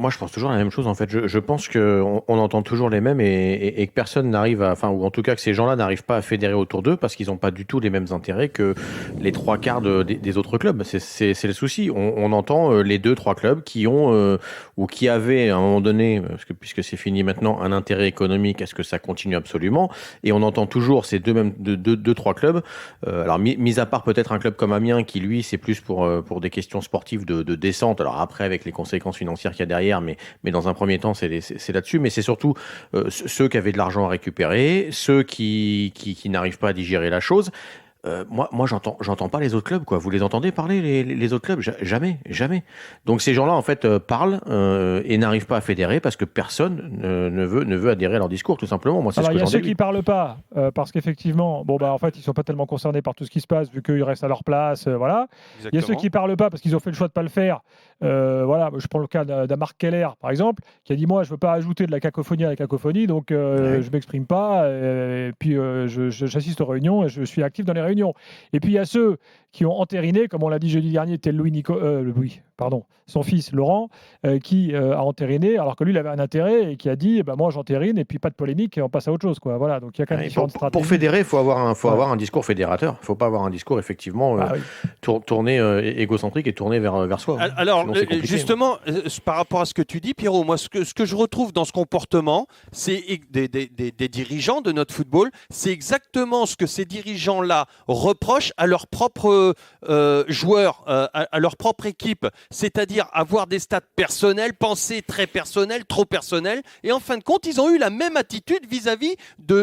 moi, je pense toujours la même chose. En fait, je pense qu'on entend toujours les mêmes et que personne n'arrive à, enfin, ou en tout cas que ces gens-là n'arrivent pas à fédérer autour d'eux parce qu'ils n'ont pas du tout les mêmes intérêts que les trois quarts des autres clubs. C'est le souci. On entend les deux, trois clubs qui ont ou qui avaient à un moment donné, puisque c'est fini maintenant, un intérêt économique. Est-ce que ça continue absolument? Et on entend toujours ces deux, trois clubs. Alors, mis à part peut-être un club comme Amiens qui, lui, c'est plus pour des questions sportives de descente. Alors après, avec les conséquences financières qu'il y a derrière, mais dans un premier temps, c'est là-dessus. Mais c'est surtout ceux qui avaient de l'argent à récupérer, ceux qui n'arrivent pas à digérer la chose. Moi, j'entends pas les autres clubs, quoi. Vous les entendez parler, les autres clubs? Jamais, jamais. Donc ces gens-là, en fait, parlent et n'arrivent pas à fédérer parce que personne ne veut adhérer à leur discours, tout simplement. Moi, c'est ce Alors, que il y a j'en ceux déduis. qui parlent pas, parce qu'effectivement, bon, bah, en fait, ils sont pas tellement concernés par tout ce qui se passe, vu qu'ils restent à leur place, voilà. Il y a ceux Exactement. qui parlent pas parce qu'ils ont fait le choix de pas le faire. Voilà, je prends le cas d'un Marc Keller, par exemple, qui a dit, moi, je veux pas ajouter de la cacophonie à la cacophonie, donc je m'exprime pas, et puis j'assiste aux réunions et je suis actif dans les réunions. Et puis, il y a ceux qui ont entériné, comme on l'a dit jeudi dernier, tel son fils Laurent, qui a entériné, alors que lui, il avait un intérêt et qui a dit, eh ben, moi, j'entérine, et puis pas de polémique, et on passe à autre chose, quoi. Voilà, donc il y a quand même Ouais, différentes stratégies. pour fédérer, il faut Ouais. avoir un discours fédérateur. Il ne faut pas avoir un discours effectivement Ah oui. tourné égocentrique et tourné vers soi. Alors, Sinon, c'est compliqué. justement, par rapport à ce que tu dis, Pierrot, moi, ce que je retrouve dans ce comportement, c'est des dirigeants de notre football, c'est exactement ce que ces dirigeants-là reprochent à leurs propres joueurs, à leur propre équipe, c'est-à-dire avoir des stats personnels, pensées très personnelles, trop personnelles, et en fin de compte, ils ont eu la même attitude vis-à-vis du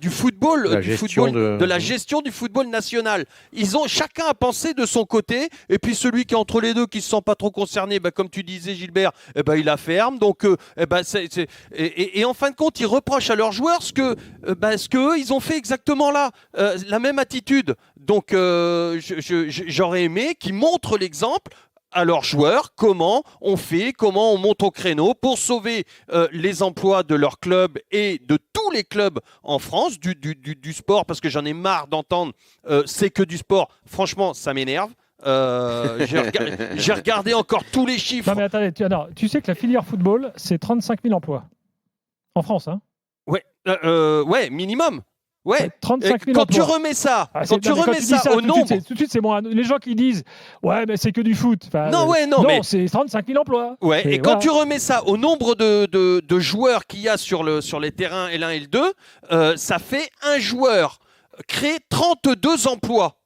football, de la gestion du football national. Chacun a pensé de son côté, et puis celui qui est entre les deux, qui se sent pas trop concerné, comme tu disais Gilbert, il la ferme. Donc, et en fin de compte, ils reprochent à leurs joueurs ce que eux, ils ont fait exactement là, la même attitude. Donc, j'aurais aimé qu'ils montrent l'exemple à leurs joueurs, comment on fait, comment on monte au créneau pour sauver les emplois de leur club et de tous les clubs en France, du sport, parce que j'en ai marre d'entendre c'est que du sport. Franchement, ça m'énerve. J'ai regardé encore tous les chiffres. Non, mais attendez, tu sais que la filière football, c'est 35 000 emplois. En France, hein. Ouais, minimum. Ouais, 35 000 quand emplois. tu remets ça, Quand tu dis ça, au nombre. Tout de suite, c'est moi. Les gens qui disent, ouais, mais c'est que du foot. Enfin, non, mais c'est 35 000 emplois. Ouais, et quand tu remets ça au nombre de joueurs qu'il y a sur les terrains L1 et L2, ça fait un joueur crée 32 emplois.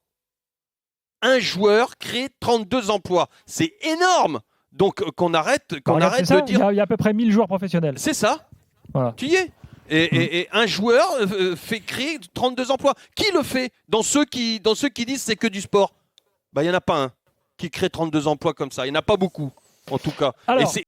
Un joueur crée 32 emplois. C'est énorme. Donc qu'on arrête de dire. Il y a à peu près 1000 joueurs professionnels. C'est ça. Voilà. Tu y es. Et un joueur fait créer 32 emplois. Qui le fait dans ceux qui disent c'est que du sport? Il n'y en a pas un qui crée 32 emplois comme ça. Il n'y en a pas beaucoup, en tout cas. Alors,